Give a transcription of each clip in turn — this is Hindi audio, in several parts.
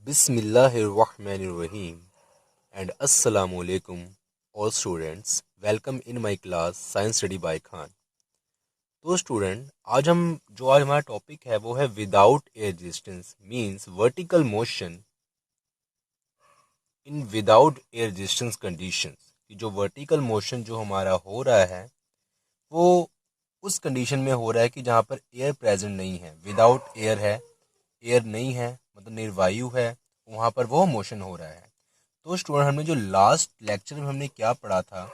Bismillahirrahmanirrahim and Assalamu alaikum all students. Welcome in my class Science Study by Khan. तो स्टूडेंट आज हमारा टॉपिक है वो है without air resistance means vertical motion in without air resistance conditions. कि जो वर्टिकल मोशन जो हमारा हो रहा है वो उस कंडीशन में हो रहा है कि जहाँ पर एयर प्रेजेंट नहीं है, विदाउट एयर है, एयर नहीं है मतलब निर्वायु है, वहाँ पर वो मोशन हो रहा है। तो स्टूडेंट हमने जो लास्ट लेक्चर में हमने क्या पढ़ा था,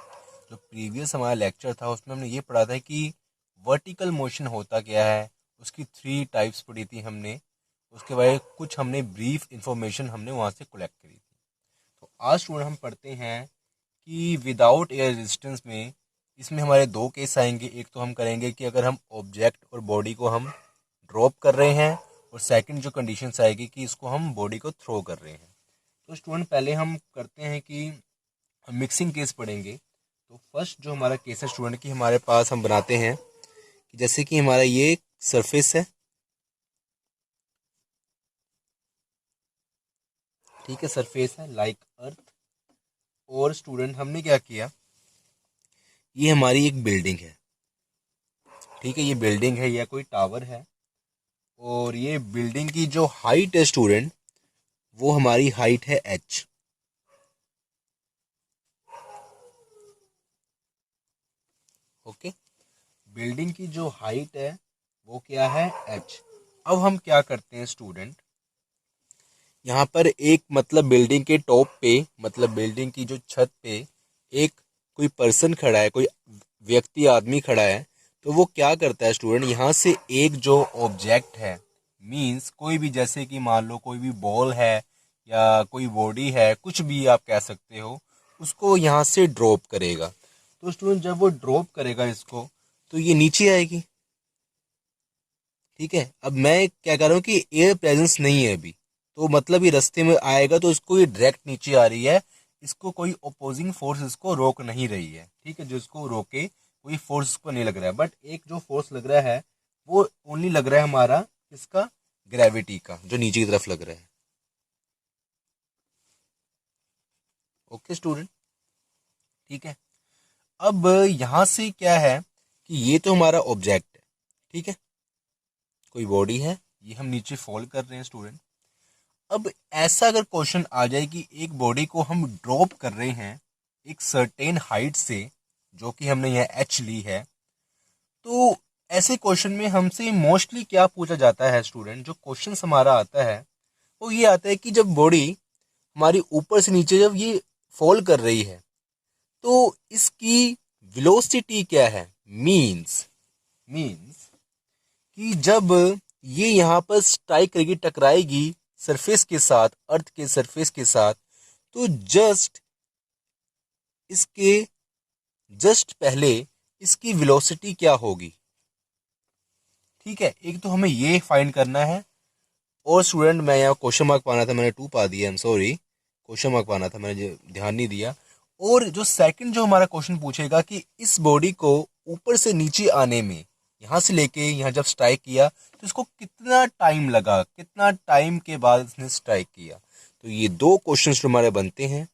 जो प्रीवियस हमारा लेक्चर था उसमें हमने ये पढ़ा था कि वर्टिकल मोशन होता क्या है, उसकी 3 टाइप्स पढ़ी थी हमने। उसके बाद कुछ हमने ब्रीफ इंफॉर्मेशन हमने वहाँ से कलेक्ट करी थी। तो आज स्टूडेंट हम पढ़ते हैं कि विदाउट एयर रेजिस्टेंस में इसमें हमारे 2 केस आएंगे। एक तो हम करेंगे कि अगर हम ऑब्जेक्ट और बॉडी को हम ड्रॉप कर रहे हैं, और सेकंड जो कंडीशंस आएगी कि इसको हम बॉडी को थ्रो कर रहे हैं। तो स्टूडेंट पहले हम करते हैं कि हम मिक्सिंग केस पढ़ेंगे। तो फर्स्ट जो हमारा केस है स्टूडेंट की हमारे पास हम बनाते हैं कि जैसे कि हमारा ये सरफेस है, ठीक है, सरफेस है लाइक अर्थ। और स्टूडेंट हमने क्या किया, ये हमारी एक बिल्डिंग है, ठीक है, ये बिल्डिंग है या कोई टावर है। और ये बिल्डिंग की जो हाइट है स्टूडेंट वो हमारी हाइट है h। ओके, बिल्डिंग की जो हाइट है वो क्या है h। अब हम क्या करते हैं स्टूडेंट, यहाँ पर एक मतलब बिल्डिंग के टॉप पे, मतलब बिल्डिंग की जो छत पे एक कोई पर्सन खड़ा है, कोई व्यक्ति आदमी खड़ा है। तो वो क्या करता है स्टूडेंट, यहाँ से एक जो ऑब्जेक्ट है मींस कोई भी, जैसे कि मान लो कोई भी बॉल है या कोई बॉडी है, कुछ भी आप कह सकते हो, उसको यहाँ से ड्रॉप करेगा। तो स्टूडेंट जब वो ड्रॉप करेगा इसको तो ये नीचे आएगी, ठीक है। अब मैं क्या कर रहा हूँ कि एयर प्रेजेंस नहीं है अभी, तो मतलब ये रास्ते में आएगा तो इसको ये डायरेक्ट नीचे आ रही है, इसको कोई अपोजिंग फोर्स इसको रोक नहीं रही है, ठीक है। जो इसको रोके कोई फोर्स इसको नहीं लग रहा है, बट एक जो फोर्स लग रहा है वो ओनली लग रहा है हमारा इसका ग्रेविटी का, जो नीचे की तरफ लग रहा है। ओके स्टूडेंट, ठीक है। अब यहां से क्या है कि ये तो हमारा ऑब्जेक्ट है, ठीक है, कोई बॉडी है, ये हम नीचे फॉल कर रहे हैं स्टूडेंट। अब ऐसा अगर क्वेश्चन आ जाए कि एक बॉडी को हम ड्रॉप कर रहे हैं एक सर्टेन हाइट से, जो कि हमने यहाँ एच ली है, तो ऐसे क्वेश्चन में हमसे मोस्टली क्या पूछा जाता है स्टूडेंट, जो क्वेश्चन हमारा आता है वो ये आता है कि जब बॉडी हमारी ऊपर से नीचे जब ये फॉल कर रही है तो इसकी वेलोसिटी क्या है। मीन्स कि जब ये यहाँ पर स्ट्राइक करेगी, टकराएगी सरफेस के साथ, अर्थ के सरफेस के साथ, तो इसके जस्ट पहले इसकी वेलोसिटी क्या होगी, ठीक है। एक तो हमें ये फाइंड करना है। और स्टूडेंट मैं यहाँ क्वेश्चन मार्क पाना था, मैंने 2 पा दिया, I am sorry, question mark पाना था, मैंने ध्यान नहीं दिया। और जो सेकंड जो हमारा क्वेश्चन पूछेगा कि इस बॉडी को ऊपर से नीचे आने में, यहाँ से लेके यहाँ जब स्ट्राइक किया तो इसको कितना टाइम लगा, कितना टाइम के बाद इसने स्ट्राइक किया। तो ये 2 क्वेश्चन हमारे बनते हैं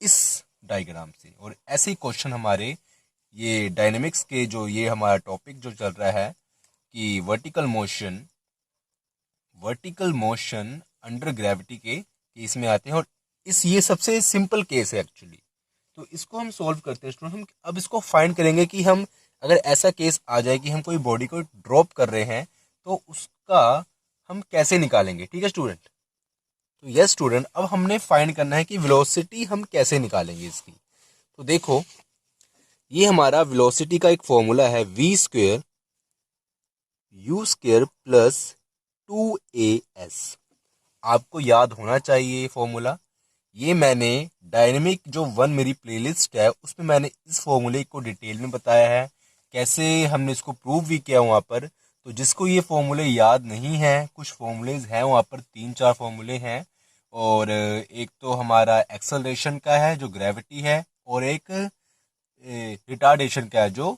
इस डायग्राम से। और ऐसे ही क्वेश्चन हमारे ये डायनेमिक्स के जो ये हमारा टॉपिक जो चल रहा है कि वर्टिकल मोशन अंडर ग्रेविटी के केस में आते हैं। और ये सबसे सिंपल केस है एक्चुअली, तो इसको हम सॉल्व करते हैं स्टूडेंट। हम अब इसको फाइंड करेंगे कि हम अगर ऐसा केस आ जाए कि हम कोई बॉडी को ड्रॉप कर रहे हैं तो उसका हम कैसे निकालेंगे, ठीक है स्टूडेंट। तो यस स्टूडेंट, अब हमने फाइंड करना है कि वेलोसिटी हम कैसे निकालेंगे इसकी। तो देखो, ये हमारा वेलोसिटी का एक फॉर्मूला है v² u² प्लस 2as। आपको याद होना चाहिए ये फॉर्मूला। ये मैंने डायनेमिक जो मेरी प्लेलिस्ट है उसमें मैंने इस फॉर्मूले को डिटेल में बताया है, कैसे हमने इसको प्रूव भी किया वहाँ पर। तो जिसको ये फॉर्मूले याद नहीं है, कुछ फॉर्मूलेज हैं वहाँ पर, 3-4 फॉर्मूले हैं। और एक तो हमारा एक्सेलरेशन का है जो ग्रेविटी है, और एक रिटार्डेशन का है जो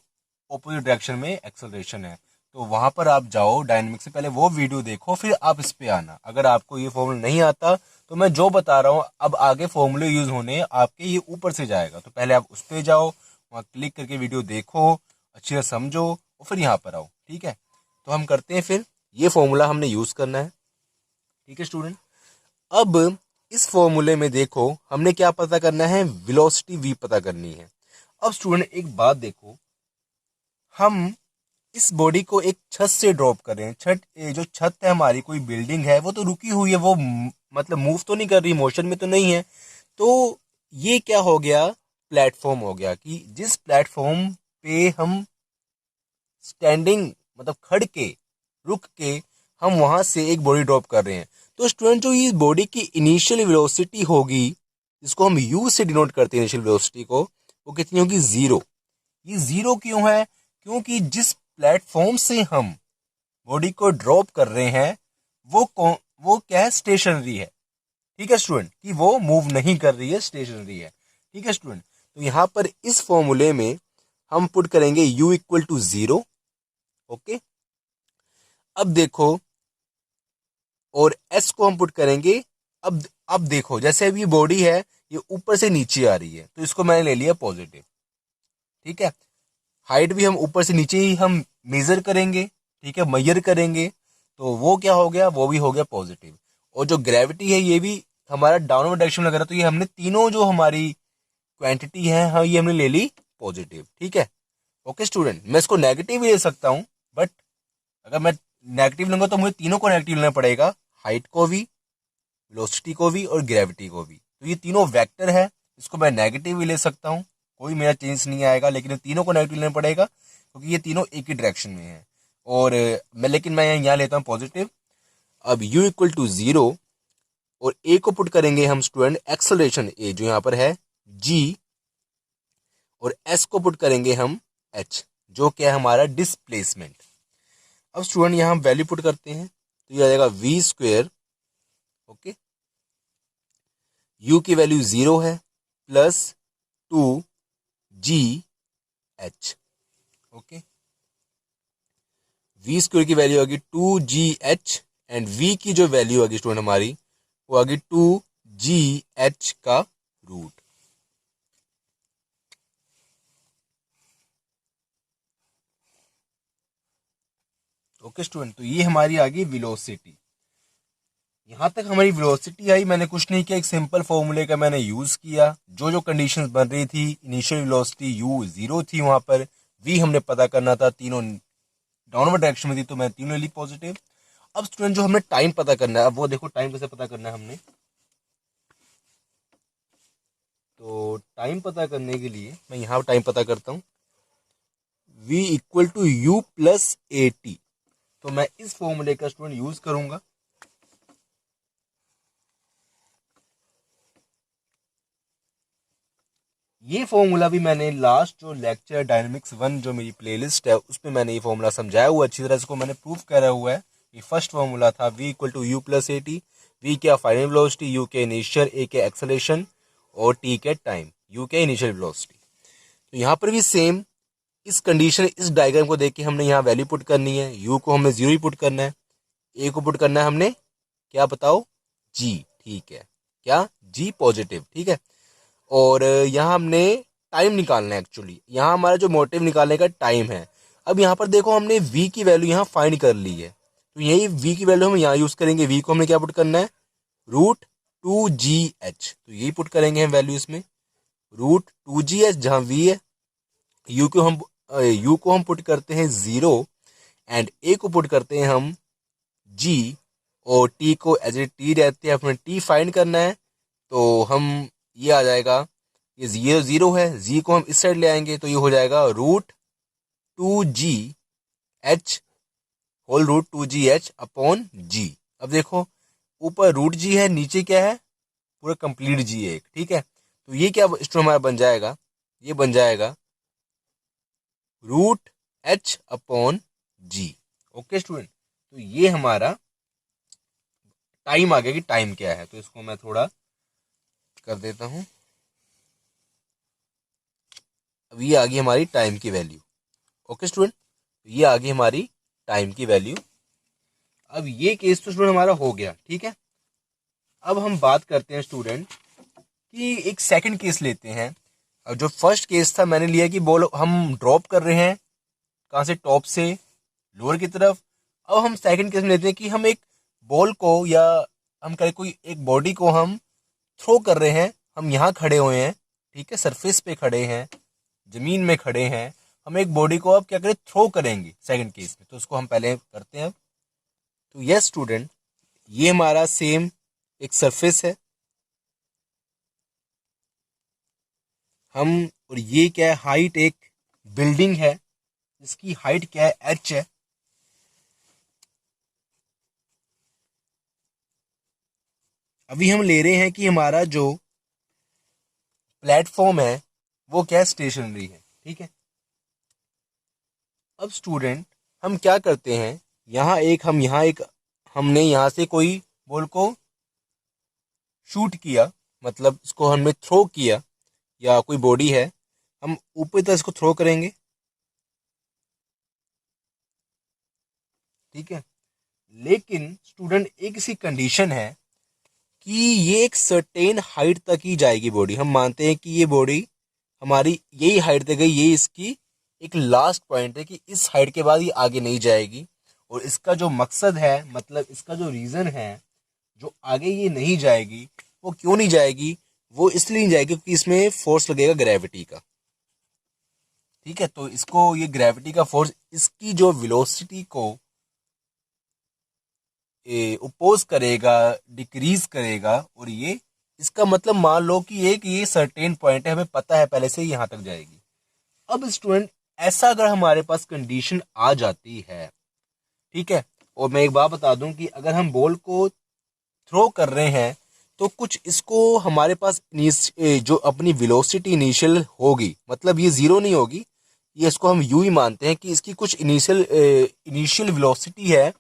ऑपोजिट डायरेक्शन में एक्सेलरेशन है। तो वहां पर आप जाओ, डायनेमिक्स से पहले वो वीडियो देखो, फिर आप इस पे आना। अगर आपको ये फॉर्मूला नहीं आता तो मैं जो बता रहा हूँ अब आगे फॉर्मूले यूज होने आपके ये ऊपर से जाएगा, तो पहले आप उस पे जाओ, वहाँ क्लिक करके वीडियो देखो, अच्छी तरह समझो और फिर यहाँ पर आओ। ठीक है, तो हम करते हैं फिर। ये फॉर्मूला हमने यूज करना है। ठीक है स्टूडेंट, अब इस फॉर्मूले में देखो हमने क्या पता करना है, वेलोसिटी v पता करनी है। अब स्टूडेंट एक बात देखो, हम इस बॉडी को एक छत से ड्रॉप कर रहे हैं। जो छत है हमारी, कोई बिल्डिंग है, वो तो रुकी हुई है, वो मतलब मूव तो नहीं कर रही, मोशन में तो नहीं है। तो ये क्या हो गया, प्लेटफॉर्म हो गया कि जिस प्लेटफॉर्म पे हम स्टैंडिंग मतलब खड़ के, रुक के हम वहां से एक बॉडी ड्रॉप कर रहे हैं। तो स्टूडेंट जो ये बॉडी की इनिशियल वेलोसिटी होगी, जिसको हम यू से डिनोट करते हैं इनिशियल वेलोसिटी को, वो कितनी होगी, 0। ये 0 क्यों है, क्योंकि जिस प्लेटफॉर्म से हम बॉडी को ड्रॉप कर रहे हैं वो क्या है, स्टेशनरी है। ठीक है स्टूडेंट, कि वो मूव नहीं कर रही है, स्टेशनरी है। ठीक है स्टूडेंट, तो यहां पर इस फॉर्मूले में हम पुट करेंगे u इक्वल टू 0। ओके, अब देखो, और s को हम पुट करेंगे। अब देखो, जैसे अभी बॉडी है ये ऊपर से नीचे आ रही है, तो इसको मैंने ले लिया पॉजिटिव। ठीक है, हाइट भी हम ऊपर से नीचे ही हम मेजर करेंगे, ठीक है, मेजर करेंगे, तो वो क्या हो गया, वो भी हो गया पॉजिटिव। और जो ग्रेविटी है ये भी हमारा डाउनवर्ड डायरेक्शन में लग रहा है, तो ये हमने तीनों जो हमारी क्वांटिटी है, हाँ, ये हमने ले ली पॉजिटिव। ठीक है, ओके स्टूडेंट, मैं इसको नेगेटिव भी ले सकता हूँ, बट अगर मैं नेगेटिव लूंगा तो मुझे तीनों को नेगेटिव लेना पड़ेगा, हाइट को भी, वेलोसिटी को भी और ग्रेविटी को भी। तो ये तीनों वेक्टर है, इसको मैं नेगेटिव भी ले सकता हूँ, कोई मेरा चेंज नहीं आएगा, लेकिन तीनों को नेगेटिव लेना पड़ेगा क्योंकि ये तीनों एक ही डायरेक्शन में है। और लेकिन मैं यहाँ लेता हूँ पॉजिटिव। अब u इक्वल टू 0 और a को पुट करेंगे हम स्टूडेंट, एक्सेलरेशन a जो यहाँ पर है g, और s को पुट करेंगे हम h जो क्या है हमारा डिस्प्लेसमेंट। अब स्टूडेंट यहाँ हम वैल्यू पुट करते हैं, तो ये आ जाएगा v स्क्वेयर। ओके, u की वैल्यू 0 है, plus 2gh। Okay, v square की वैल्यू होगी 2gh, एंड v की जो वैल्यू होगी स्टूडेंट हमारी, वो होगी 2gh का रूट। ओके स्टूडेंट, तो ये हमारी आ गई वेलोसिटी। यहां तक हमारी वेलोसिटी आई, मैंने कुछ नहीं किया, एक सिंपल फॉर्मूले का मैंने यूज किया। जो जो कंडीशंस बन रही थी, इनिशियल वेलोसिटी u 0 थी, वहां पर v हमने पता करना था, तीनों डाउनवर्ड डायरेक्शन में थी, तो मैं तीनों ली पॉजिटिव। अब स्टूडेंट जो हमें टाइम पता करना है, अब वो देखो टाइम कैसे पता करना है हमने। तो टाइम पता करने के लिए मैं यहाँ टाइम पता करता हूँ, v equal to u plus a t. तो मैं इस फॉर्मूले का स्टूडेंट यूज करूंगा। ये फॉर्मूला भी मैंने लास्ट जो लेक्चर डायनेमिक्स 1 जो मेरी प्लेलिस्ट है उसमें मैंने ये फॉर्मूला समझाया हुआ, अच्छी तरह इसको मैंने प्रूफ करा हुआ है। ये फर्स्ट फॉर्मूला था v equal to u plus a t. V क्या फाइनल वेलोसिटी, यू के इनिशियल, ए के एक्सेलरेशन, और टी के टाइम, यू के इनिशियल वेलोसिटी। तो यहाँ पर भी सेम इस कंडीशन, इस डायग्राम को देख के हमने यहाँ वैल्यू पुट करनी है। यू को हमने 0 ही पुट करना है, ए को पुट करना है हमने क्या बताओ, जी। ठीक है, क्या, जी पॉजिटिव। ठीक है, और यहाँ हमने टाइम निकालना है। एक्चुअली यहाँ हमारा जो मोटिव निकालने का टाइम है। अब यहाँ पर देखो हमने v की वैल्यू यहाँ फाइंड कर ली है, तो यही v की वैल्यू हम यहाँ यूज करेंगे। v को हमने क्या पुट करना है, रूट 2gh, तो यही पुट करेंगे हम वैल्यू इसमें, रूट 2gh, जहाँ v है। u को हम पुट करते हैं 0, एंड a को पुट करते हैं हम g, और t को एज ए टी रहते हैं, अपने t फाइंड करना है। तो हम ये आ जाएगा, ये 0 है, जी को हम इस साइड ले आएंगे, तो ये हो जाएगा root 2gh whole root 2gh upon g. अब देखो ऊपर रूट जी है, नीचे क्या है, पूरा कंप्लीट जी है एक। ठीक है, तो ये क्या स्टूडेंट हमारा बन जाएगा, ये बन जाएगा रूट h अपॉन जी। ओके स्टूडेंट, तो ये हमारा टाइम आ गया कि टाइम क्या है। तो इसको मैं थोड़ा कर देता हूं। अब ये आ गई हमारी टाइम की वैल्यू। ओके स्टूडेंट, ये आ गई हमारी टाइम की वैल्यू। अब ये केस तो स्टूडेंट हमारा हो गया, ठीक है। अब हम बात करते हैं स्टूडेंट कि एक सेकंड केस लेते हैं। अब जो फर्स्ट केस था मैंने लिया कि बॉल हम ड्रॉप कर रहे हैं, कहाँ से, टॉप से लोअर की तरफ। अब हम सेकंड केस में लेते हैं कि हम एक बॉल को, या हम कहें कोई एक बॉडी को हम थ्रो कर रहे हैं। हम यहाँ खड़े हुए हैं, ठीक है, सरफेस पे खड़े हैं, जमीन में खड़े हैं। हम एक बॉडी को अब क्या करें, थ्रो करेंगे सेकंड केस में। तो उसको हम पहले करते हैं। तो यस स्टूडेंट, ये हमारा सेम एक सरफेस है। हम, और ये क्या है, हाइट एक बिल्डिंग है जिसकी हाइट क्या है, एच है। अभी हम ले रहे हैं कि हमारा जो प्लेटफॉर्म है वो क्या, स्टेशनरी है, ठीक है। अब स्टूडेंट हम क्या करते हैं, हमने यहाँ से कोई बॉल को शूट किया, मतलब इसको हमने थ्रो किया, या कोई बॉडी है, हम ऊपर तक इसको थ्रो करेंगे, ठीक है। लेकिन स्टूडेंट एक सी कंडीशन है कि ये एक सर्टेन हाइट तक ही जाएगी बॉडी। हम मानते हैं कि ये बॉडी हमारी यही हाइट तक गई, ये इसकी एक लास्ट पॉइंट है कि इस हाइट के बाद ये आगे नहीं जाएगी। और इसका जो मकसद है, मतलब इसका जो रीज़न है, जो आगे ये नहीं जाएगी, वो क्यों नहीं जाएगी, वो इसलिए नहीं जाएगी क्योंकि इसमें फोर्स लगेगा ग्रेविटी का, ठीक है। तो इसको, ये ग्रेविटी का फोर्स इसकी जो वेलोसिटी को ओपोज करेगा, डिक्रीज करेगा। और ये, इसका मतलब मान लो कि एक ये सर्टेन पॉइंट है, हमें पता है पहले से यहाँ तक जाएगी। अब स्टूडेंट ऐसा अगर हमारे पास कंडीशन आ जाती है, ठीक है, और मैं एक बात बता दूं कि अगर हम बॉल को थ्रो कर रहे हैं तो कुछ इसको हमारे पास जो अपनी वेलोसिटी इनिशियल होगी, मतलब ये जीरो नहीं होगी, ये इसको हम यू ही मानते हैं कि इसकी कुछ इनिशियल वेलोसिटी है।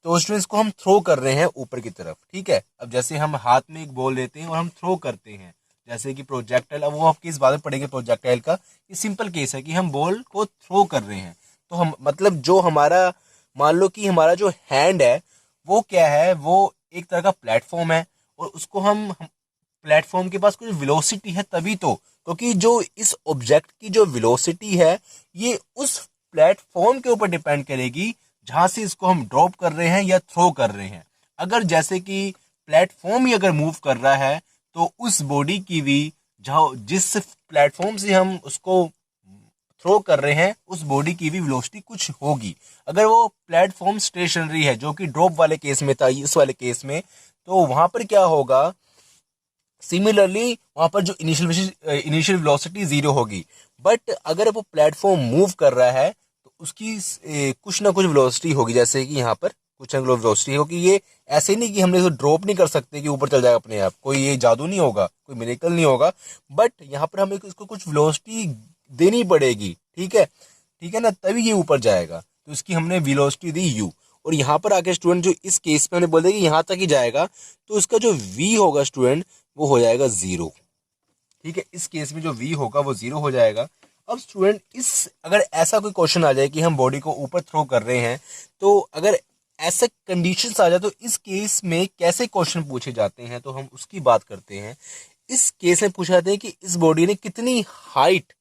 तो उसमें इसको हम थ्रो कर रहे हैं ऊपर की तरफ, ठीक है। अब जैसे हम हाथ में एक बॉल लेते हैं और हम थ्रो करते हैं, जैसे कि प्रोजेक्टाइल, अब वो आप किस बात में पढ़ेंगे प्रोजेक्टाइल का। ये सिंपल केस है कि हम बॉल को थ्रो कर रहे हैं। तो हम, मतलब जो हमारा, मान लो कि हमारा जो हैंड है वो क्या है, वो एक तरह का प्लेटफॉर्म है, और उसको हम प्लेटफॉर्म के पास कुछ वेलोसिटी है तभी तो, क्योंकि जो इस ऑब्जेक्ट की जो वेलोसिटी है ये उस प्लेटफॉर्म के ऊपर डिपेंड करेगी जहां से इसको हम ड्रॉप कर रहे हैं या थ्रो कर रहे हैं। अगर जैसे कि प्लेटफॉर्म ही अगर मूव कर रहा है तो उस बॉडी की भी, जहां जिस प्लेटफॉर्म से हम उसको थ्रो कर रहे हैं, उस बॉडी की भी वेलोसिटी कुछ होगी। अगर वो प्लेटफॉर्म स्टेशनरी है, जो कि ड्रॉप वाले केस में था, इस वाले केस में, तो वहां पर क्या होगा, सिमिलरली वहां पर जो इनिशियल वेलोसिटी जीरो होगी। बट अगर वो प्लेटफॉर्म मूव कर रहा है तो उसकी कुछ ना कुछ वेलोसिटी होगी, जैसे कि यहाँ पर कुछ ना कुछ वेलोसिटी होगी। ये ऐसे नहीं कि हमने इसको ड्रॉप नहीं कर सकते कि ऊपर चल जाएगा अपने आप, कोई ये जादू नहीं होगा, कोई मिरेकल नहीं होगा। बट यहाँ पर हमें इसको कुछ वेलोसिटी देनी पड़ेगी, ठीक है, ठीक है ना, तभी ये ऊपर जाएगा। तो इसकी हमने वेलोसिटी दी यू। और यहाँ पर आके स्टूडेंट जो इस केस में हमने बोल दिया कि यहाँ तक ही जाएगा, तो इसका जो वी होगा स्टूडेंट वो हो जाएगा जीरो, ठीक है। इस केस में जो वी होगा वो जीरो हो जाएगा। अब स्टूडेंट इस, अगर ऐसा कोई क्वेश्चन आ जाए कि हम बॉडी को ऊपर थ्रो कर रहे हैं, तो अगर ऐसे कंडीशंस आ जाए तो इस केस में कैसे क्वेश्चन पूछे जाते हैं, तो हम उसकी बात करते हैं। इस केस में पूछा जाता है कि इस बॉडी ने कितनी हाइट,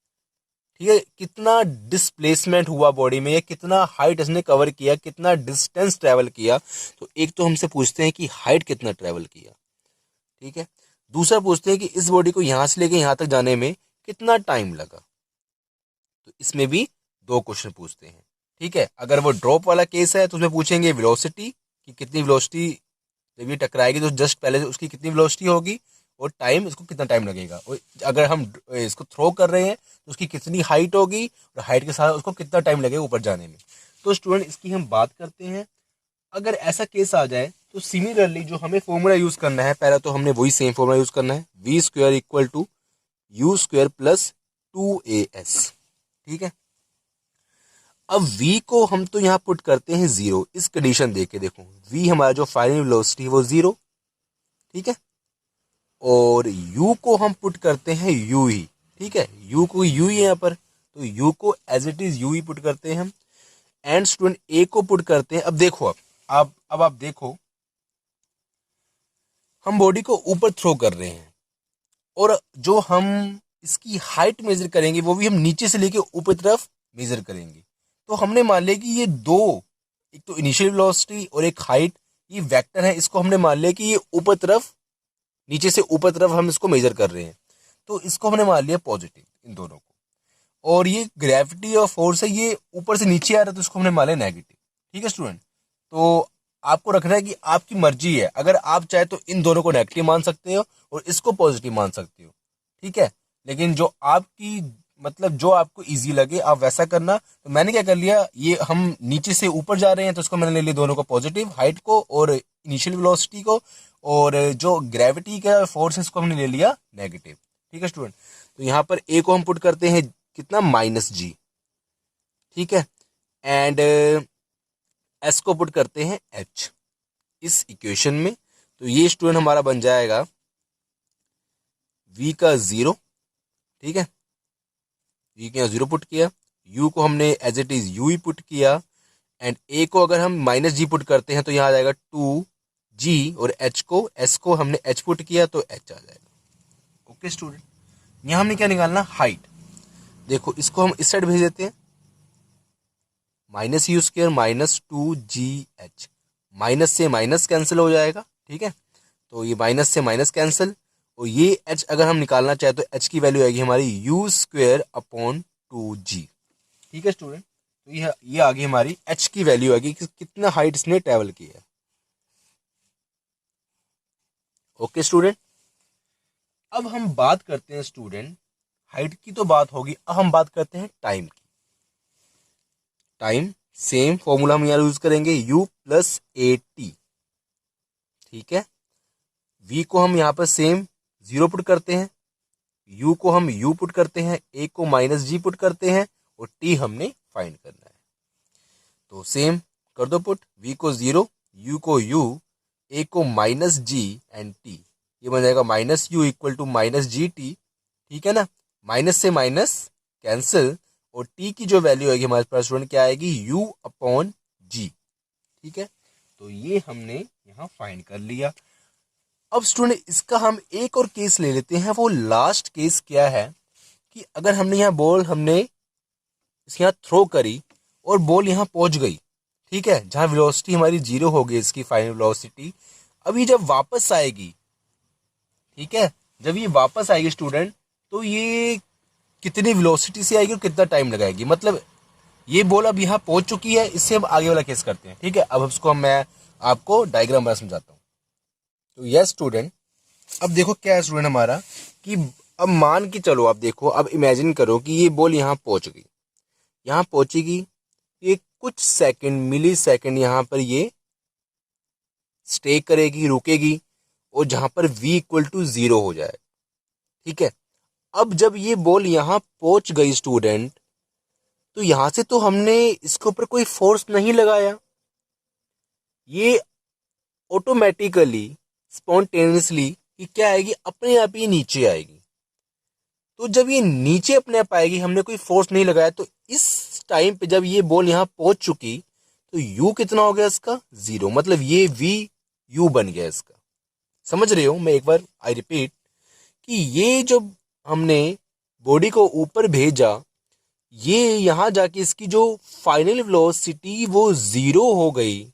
ठीक है, कितना डिस्प्लेसमेंट हुआ बॉडी में, या कितना हाइट इसने कवर किया, कितना डिस्टेंस ट्रेवल किया। तो एक तो हमसे पूछते हैं कि हाइट कितना ट्रेवल किया, ठीक है। दूसरा पूछते हैं कि इस बॉडी को यहां से लेके यहां तक जाने में कितना टाइम लगा। तो इसमें भी दो क्वेश्चन पूछते हैं, ठीक है। अगर वो ड्रॉप वाला केस है तो उसमें पूछेंगे वेलोसिटी, कि कितनी वेलोसिटी जब ये टकराएगी तो जस्ट पहले उसकी कितनी वेलोसिटी होगी, और टाइम, इसको कितना टाइम लगेगा। और अगर हम इसको थ्रो कर रहे हैं तो उसकी कितनी हाइट होगी, और हाइट के साथ उसको कितना टाइम लगेगा ऊपर जाने में। तो स्टूडेंट इसकी हम बात करते हैं। अगर ऐसा केस आ जाए तो सिमिलरली जो हमें फॉर्मूला यूज करना है, पहला तो हमने वही सेम फॉर्मूला यूज करना है, v square equal to u square plus 2as, ठीक है। अब v को हम तो यहाँ पुट करते हैं जीरो, इस कंडीशन देख के देखो, v हमारा जो फाइनल वेलोसिटी है वो जीरो, ठीक है। और u को हम पुट करते हैं u ही, ठीक है, u को u ही है यहाँ पर, तो u को एज इट इज u ही पुट करते हैं हम। एंड स्टूडेंट ए को पुट करते हैं। अब देखो, अब आप देखो, हम बॉडी को ऊपर थ्रो कर रहे हैं और जो हम इसकी हाइट मेजर करेंगे वो भी हम नीचे से लेके ऊपर तरफ मेजर करेंगे। तो हमने मान लिया कि ये दो, एक तो इनिशियल वेलोसिटी और एक हाइट, ये वेक्टर है, इसको हमने मान लिया कि ये ऊपर तरफ, नीचे से ऊपर तरफ हम इसको मेजर कर रहे हैं, तो इसको हमने मान लिया पॉजिटिव, इन दोनों को। और ये ग्रेविटी और फोर्स है, ये ऊपर से नीचे आ रहा है, तो इसको हमने मान लिया नेगेटिव। ठीक है स्टूडेंट, तो आपको रखना है कि आपकी मर्जी है, अगर आप चाहे तो इन दोनों को नेगेटिव मान सकते हो और इसको पॉजिटिव मान सकते हो। ठीक है, लेकिन जो आपकी मतलब जो आपको इजी लगे आप वैसा करना। तो मैंने क्या कर लिया, ये हम नीचे से ऊपर जा रहे हैं तो इसको मैंने ले लिया दोनों को पॉजिटिव, हाइट को और इनिशियल वेलोसिटी को, और जो ग्रेविटी का फोर्स है इसको हमने ले लिया नेगेटिव। ठीक है स्टूडेंट, तो यहाँ पर ए को हम पुट करते हैं कितना, -g। ठीक है, एंड एस को पुट करते हैं h इस इक्वेशन में। तो ये स्टूडेंट हमारा बन जाएगा v का 0। ठीक है, v के यहाँ 0 पुट किया, u को हमने एज इट इज u ही पुट किया, एंड a को अगर हम -g पुट करते हैं तो यहाँ आ जाएगा 2g, और h को, s को हमने h पुट किया तो h आ जाएगा। ओके स्टूडेंट, यहाँ हमने क्या निकालना, हाइट। देखो इसको हम इस साइड भेज देते हैं, -u² -2gh, माइनस से माइनस कैंसिल हो जाएगा। ठीक है, तो ये माइनस से माइनस कैंसिल, और ये h अगर हम निकालना चाहे तो h की वैल्यू आएगी हमारी u²/2g। ठीक है स्टूडेंट, तो ये आगे हमारी h की वैल्यू आएगी कि कितना हाइट इसने ट्रेवल किया है। ओके स्टूडेंट, अब हम बात करते हैं स्टूडेंट, हाइट की तो बात होगी, अब हम बात करते हैं टाइम की। टाइम सेम फॉर्मूला हम यहाँ यूज करेंगे, u+at। ठीक है, v को हम यहाँ पर सेम 0 पुट करते हैं, u को हम u पुट करते हैं, a को -g पुट करते हैं, और t हमने फाइंड करना है। तो सेम कर दो पुट, v को 0, u को u, a को -g एंड t। ये बन जाएगा -u = -gt। ठीक है ना, माइनस से माइनस कैंसिल, और t की जो वैल्यू आएगी हमारे पास स्टूडेंट क्या आएगी, u/g। ठीक है, तो ये हमने यहाँ फाइंड कर लिया। अब स्टूडेंट इसका हम एक और केस ले लेते हैं। वो लास्ट केस क्या है कि अगर हमने यहाँ बॉल हमने इसके यहाँ थ्रो करी और बॉल यहाँ पहुंच गई, ठीक है, जहाँ वेलोसिटी हमारी 0 हो गई, इसकी फाइनल वेलोसिटी। अभी जब वापस आएगी, ठीक है, जब ये वापस आएगी स्टूडेंट, तो ये कितनी वेलोसिटी से आएगी और कितना टाइम लगाएगी। मतलब ये बॉल अब यहाँ पहुंच चुकी है, इससे हम आगे वाला केस करते हैं। ठीक है, अब इसको मैं आपको डायग्राम बना समझाता हूँ। तो यस स्टूडेंट, अब देखो क्या है स्टूडेंट हमारा कि अब मान के चलो, आप देखो, अब इमेजिन करो कि ये बॉल यहाँ पहुंच गई, यहाँ पहुंचेगी, ये कुछ सेकंड, मिली सेकंड यहाँ पर ये स्टे करेगी, रुकेगी, और जहां पर v = 0 हो जाए। ठीक है, अब जब ये बॉल यहाँ पहुंच गई स्टूडेंट, तो यहां से तो हमने इसके ऊपर कोई फोर्स नहीं लगाया, ये ऑटोमेटिकली स्पॉन्टेनियसली क्या आएगी, अपने आप ही नीचे आएगी। तो जब ये नीचे अपने आप आएगी, हमने कोई फोर्स नहीं लगाया, तो इस टाइम पे जब ये बॉल यहाँ पहुंच चुकी, तो u कितना हो गया इसका, 0। मतलब ये v u बन गया इसका। समझ रहे हो, मैं एक बार आई रिपीट कि ये जब हमने बॉडी को ऊपर भेजा, ये यहाँ जाके इसकी जो फाइनल वेलोसिटी वो 0 हो गई,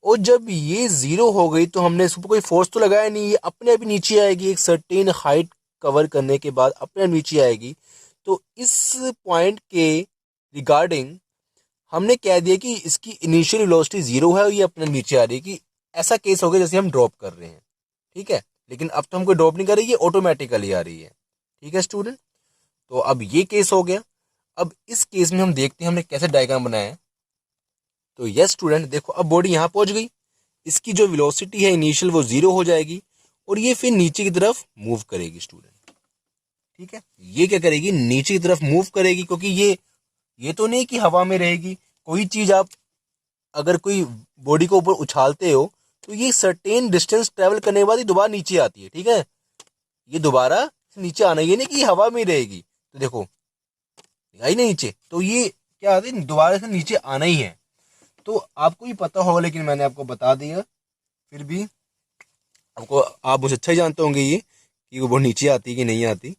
और जब ये 0 हो गई तो हमने इसको कोई फोर्स तो लगाया नहीं, ये अपने आप नीचे आएगी, एक सर्टेन हाइट कवर करने के बाद अपने आप नीचे आएगी। तो इस पॉइंट के रिगार्डिंग हमने कह दिया कि इसकी इनिशियल वेलोसिटी 0 है और ये अपने नीचे आ रही है, कि ऐसा केस हो गया जैसे हम ड्रॉप कर रहे हैं। ठीक है, लेकिन अब तो हम कोई ड्रॉप नहीं कर रही है, ऑटोमेटिकली आ रही है। ठीक है स्टूडेंट, तो अब ये केस हो गया। अब इस केस में हम देखते हैं हमने कैसे डायग्राम बनाया है। तो यस स्टूडेंट, देखो अब बॉडी यहाँ पहुंच गई, इसकी जो वेलोसिटी है इनिशियल वो 0 हो जाएगी, और ये फिर नीचे की तरफ मूव करेगी स्टूडेंट। ठीक है, ये क्या करेगी, नीचे की तरफ मूव करेगी, क्योंकि ये तो नहीं कि हवा में रहेगी। कोई चीज आप अगर कोई बॉडी को ऊपर उछालते हो तो ये सर्टेन डिस्टेंस ट्रेवल करने के बाद ये दोबारा नीचे आती है। ठीक है, ये दोबारा नीचे आना, ये नहीं कि हवा में रहेगी। तो देखो आई ना नीचे, तो ये क्या आती है, दोबारा से नीचे आना ही है। तो आपको ही पता होगा, लेकिन मैंने आपको बता दिया। फिर भी आपको, आप मुझे अच्छा ही जानते होंगे ये कि वो बहुत नीचे आती है कि नहीं आती।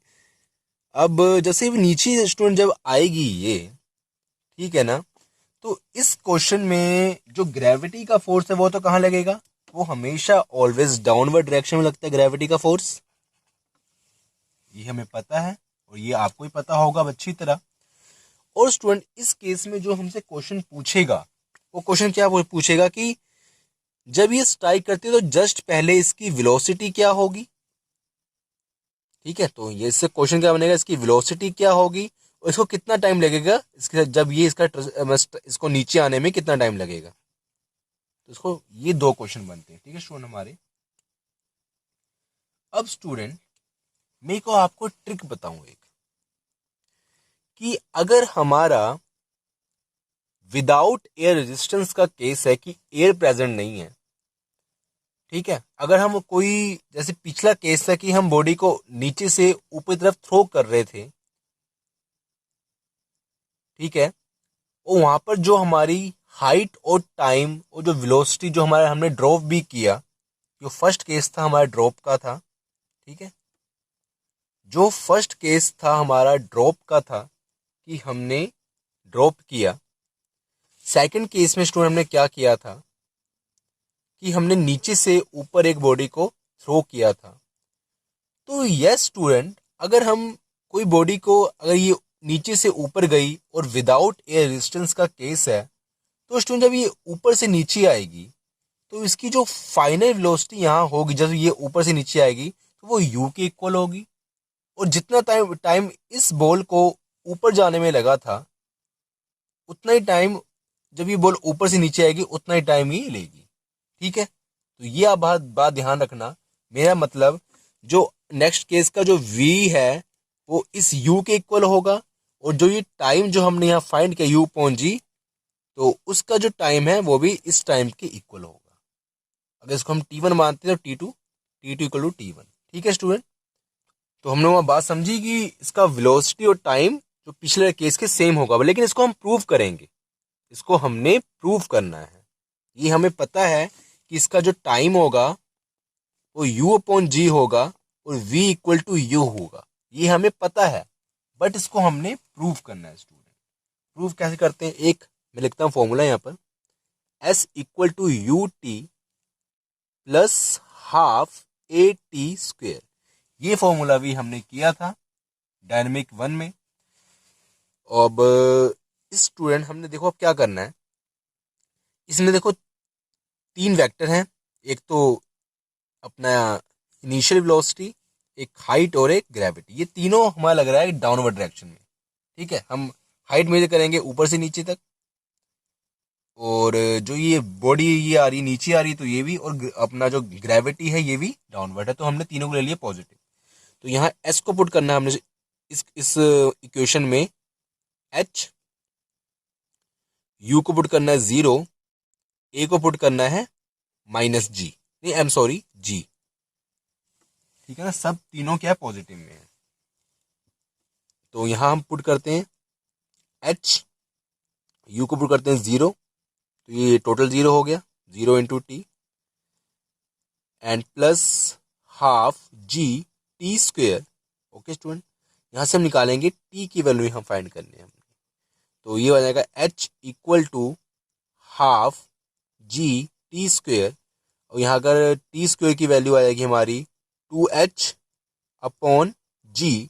अब जैसे नीचे स्टूडेंट जब आएगी ये, ठीक है ना, तो इस क्वेश्चन में जो ग्रेविटी का फोर्स है वो तो कहाँ लगेगा, वो हमेशा ऑलवेज डाउनवर्ड डायरेक्शन में लगता है ग्रेविटी का फोर्स। ये हमें पता है और ये आपको ही पता होगा अच्छी तरह। और स्टूडेंट इस केस में जो हमसे क्वेश्चन पूछेगा, वो क्वेश्चन क्या पूछेगा कि जब ये स्ट्राइक करती है तो जस्ट पहले इसकी वेलोसिटी क्या होगी। ठीक है, तो ये इससे क्वेश्चन क्या बनेगा, इसकी वेलोसिटी क्या होगी और इसको कितना टाइम लगेगा, इसके जब ये इसको नीचे आने में कितना टाइम लगेगा। तो इसको ये दो क्वेश्चन बनते हैं, ठीक है स्टूडेंट हमारे। अब स्टूडेंट मैं को आपको ट्रिक बताऊं एक, कि अगर हमारा विदाउट एयर रेजिस्टेंस का केस है कि एयर प्रेजेंट नहीं है, ठीक है, अगर हम कोई, जैसे पिछला केस था कि हम बॉडी को नीचे से ऊपर तरफ थ्रो कर रहे थे, ठीक है, और वहां पर जो हमारी हाइट और टाइम और जो वेलोसिटी जो हमारा हमने ड्रॉप भी किया, जो फर्स्ट केस था हमारा ड्रॉप का था, ठीक है, जो फर्स्ट केस था हमारा ड्रॉप का था कि हमने ड्रॉप किया। सेकंड केस में स्टूडेंट हमने क्या किया था कि हमने नीचे से ऊपर एक बॉडी को थ्रो किया था। तो यस स्टूडेंट, अगर हम कोई बॉडी को, अगर ये नीचे से ऊपर गई और विदाउट एयर रेजिस्टेंस का केस है, तो स्टूडेंट जब ये ऊपर से नीचे आएगी तो इसकी जो फाइनल वेलोसिटी यहाँ होगी, जब ये ऊपर से नीचे आएगी तो वो यू के इक्वल होगी। और जितना टाइम टाइम इस बॉल को ऊपर जाने में लगा था, उतना ही टाइम जब ये बॉल ऊपर से नीचे आएगी उतना ही टाइम ही लेगी। ठीक है, तो ये आप बात ध्यान रखना। मेरा मतलब जो नेक्स्ट केस का जो v है वो इस u के इक्वल होगा, और जो ये टाइम जो हमने यहाँ फाइंड किया u पॉइंट जी, तो उसका जो टाइम है वो भी इस टाइम के इक्वल होगा। अगर इसको हम t1 मानते हैं तो t2 इक्वल टू t1। ठीक है स्टूडेंट, तो हमने वहाँ बात समझी कि इसका वेलोसिटी और टाइम जो पिछले केस के सेम होगा, लेकिन इसको हम प्रूव करेंगे, इसको हमने प्रूव करना है। ये हमें पता है कि इसका जो टाइम होगा वो u अपॉन जी होगा और v इक्वल टू यू होगा, ये हमें पता है, बट इसको हमने प्रूव करना है स्टूडेंट। प्रूव कैसे करते हैं, एक मैं लिखता हूँ फॉर्मूला यहाँ पर, s equal to u t plus half a t square. ये फॉर्मूला भी हमने किया था डायनेमिक 1 में। अब इस स्टूडेंट हमने देखो अब क्या करना है, इसमें देखो तीन वेक्टर हैं, एक तो अपना इनिशियल वेलोसिटी, एक हाइट और एक ग्रेविटी। ये तीनों हमारा लग रहा है डाउनवर्ड डायरेक्शन में। ठीक है, हम हाइट मेजर करेंगे ऊपर से नीचे तक, और जो ये बॉडी ये आ रही नीचे आ रही, तो ये भी, और अपना जो ग्रेविटी है ये भी डाउनवर्ड है, तो हमने तीनों को ले लिया पॉजिटिव। तो यहाँ एस को पुट करना है हमने इस इक्वेशन में, एच, यू को पुट करना है 0, ए को पुट करना है माइनस जी, नहीं आई एम सॉरी जी। ठीक है ना, सब तीनों क्या है पॉजिटिव में है। तो यहां हम पुट करते हैं एच, यू को पुट करते हैं 0, तो ये टोटल 0 हो गया, 0 into T, and plus half g t square. Okay student, यहां से हम निकालेंगे टी की वैल्यू हम फाइंड करनी है हमने, तो ये हो जाएगा h equal to half g t square, और यहाँ अगर टी स्क्वेयर की वैल्यू आ जाएगी हमारी 2h अपॉन जी,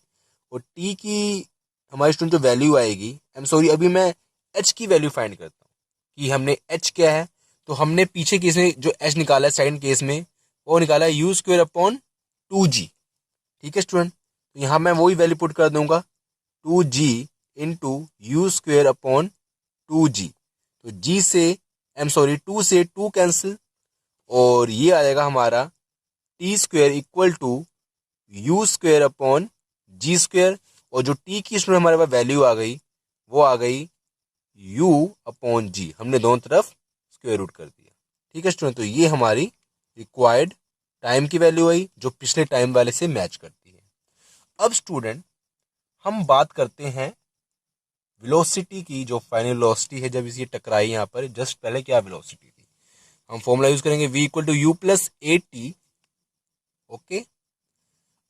और टी की हमारी स्टूडेंट जो वैल्यू आएगी, आई एम सॉरी अभी मैं h की वैल्यू फाइंड करता हूँ कि हमने h क्या है। तो हमने पीछे केस में जो h निकाला है सेकंड केस में, वो निकाला है यू स्क्वेयर अपॉन 2g। ठीक है स्टूडेंट, तो यहाँ मैं वही वैल्यू पुट कर दूंगा 2g into you square upon 2g। तो g से आई एम सॉरी 2 से 2 कैंसिल, और ये आ जाएगा हमारा t square equal to u square upon g square, और जो टी की स्टूडेंट हमारे पास वैल्यू आ गई वो आ गई u अपॉन जी, हमने दोनों तरफ स्क्वेयर रूट कर दिया। ठीक है स्टूडेंट, तो ये हमारी रिक्वायर्ड टाइम की वैल्यू आई जो पिछले टाइम वाले से मैच करती है। अब स्टूडेंट हम बात करते हैं वेलोसिटी की जो फाइनल वेलोसिटी है जब इसे टकराई यहाँ पर, जस्ट पहले क्या वेलोसिटी थी, हम फॉर्मूला यूज करेंगे v equal to u plus a t. Okay,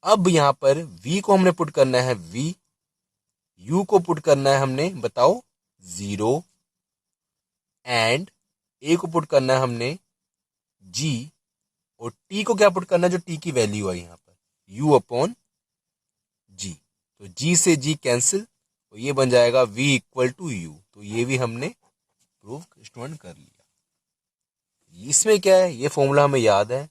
अब यहाँ पर v को हमने पुट करना है v, u को पुट करना है हमने बताओ 0, एंड a को पुट करना है हमने g, और t को क्या पुट करना है जो t की वैल्यू है यहाँ पर u अपॉन g। तो g से g कैंसिल, तो ये बन जाएगा v इक्वल टू यू। तो ये भी हमने प्रूव स्टूडेंट कर लिया। इसमें क्या है, ये फॉर्मूला हमें याद है,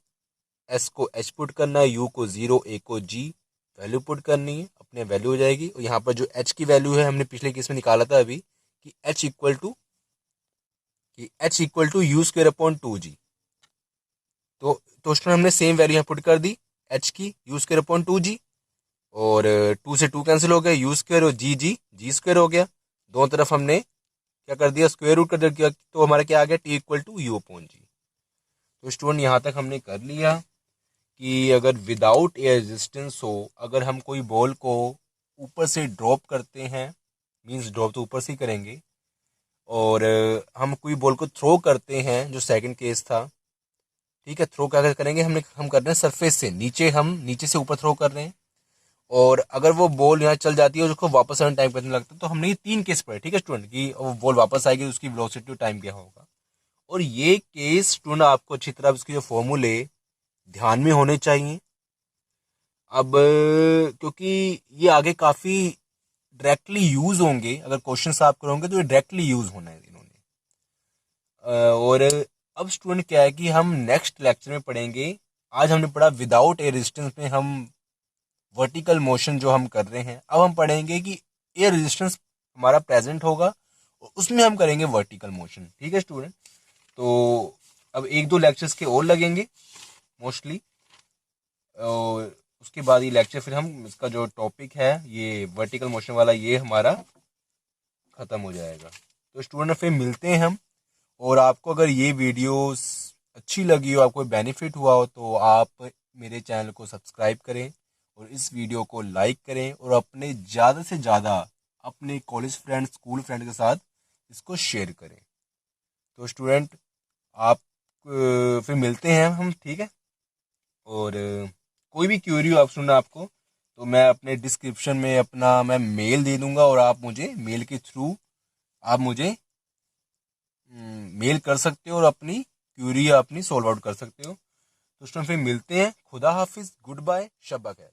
s को h पुट करना है, u को 0, a को g, वैल्यू पुट करनी है, अपने वैल्यू हो जाएगी। और यहाँ पर जो h की वैल्यू है हमने पिछले केस में निकाला था अभी कि h equal to u square upon 2g। तो स्टूडेंट हमने सेम वैल्यू यहाँ पुट कर दी h की, यू स्क्वायर अपॉन 2g, और 2 से 2 कैंसिल हो गया, यू स्क्वायर और जी स्क्वायर हो गया, दोनों तरफ हमने क्या कर दिया स्क्वायर रूट कर दिया, तो हमारा क्या आ गया t equal to u upon g. तो स्टूडेंट यहाँ तक हमने कर लिया कि अगर विदाउट एयर रेजिस्टेंस हो, अगर हम कोई बॉल को ऊपर से ड्रॉप करते हैं, मींस ड्रॉप तो ऊपर से ही करेंगे, और हम कोई बॉल को थ्रो करते हैं जो सेकंड केस था, ठीक है, थ्रो क्या करेंगे हम कर रहे हैं सरफेस से नीचे, हम नीचे से ऊपर थ्रो कर रहे हैं, और अगर वो बॉल यहाँ चल जाती है और उसको वापस आने टाइम कितना लगता है, तो हमने ये 3 केस पढ़े, ठीक है स्टूडेंट, कि वो बॉल वापस आएगी, उसकी वेलोसिटी टाइम क्या होगा। और ये केस स्टूडेंट आपको अच्छी तरह इसके जो फॉर्मूले ध्यान में होने चाहिए। अब क्योंकि ये आगे काफ़ी डायरेक्टली यूज होंगे, अगर क्वेश्चन आप करोगे तो ये डायरेक्टली यूज होना है इन्होंने। और अब स्टूडेंट क्या है कि हम नेक्स्ट लेक्चर में पढ़ेंगे, आज हमने पढ़ा विदाउट एयर रेजिस्टेंस में हम वर्टिकल मोशन जो हम कर रहे हैं, अब हम पढ़ेंगे कि एयर रेजिस्टेंस हमारा प्रेजेंट होगा और उसमें हम करेंगे वर्टिकल मोशन, ठीक है स्टूडेंट। तो अब 1-2 लेक्चर्स के और लगेंगे मोस्टली, और उसके बाद ये लेक्चर फिर हम इसका जो टॉपिक है ये वर्टिकल मोशन वाला ये हमारा ख़त्म हो जाएगा। तो स्टूडेंट फिर मिलते हैं हम, और आपको अगर ये वीडियोस अच्छी लगी हो, आपको बेनिफिट हुआ हो, तो आप मेरे चैनल को सब्सक्राइब करें और इस वीडियो को लाइक करें, और अपने ज़्यादा से ज़्यादा अपने कॉलेज फ्रेंड, स्कूल फ्रेंड के साथ इसको शेयर करें। तो स्टूडेंट आप फिर मिलते हैं हम, ठीक है। और कोई भी क्वेरी हो आप सुनना आपको, तो मैं अपने डिस्क्रिप्शन में अपना मैं मेल दे दूंगा, और आप मुझे मेल के थ्रू आप मुझे मेल कर सकते हो और अपनी क्यूरी अपनी सॉल्व आउट कर सकते हो। तो स्टूडेंट फिर मिलते हैं, खुदा हाफिज, गुड बाय, शब्बा खैर।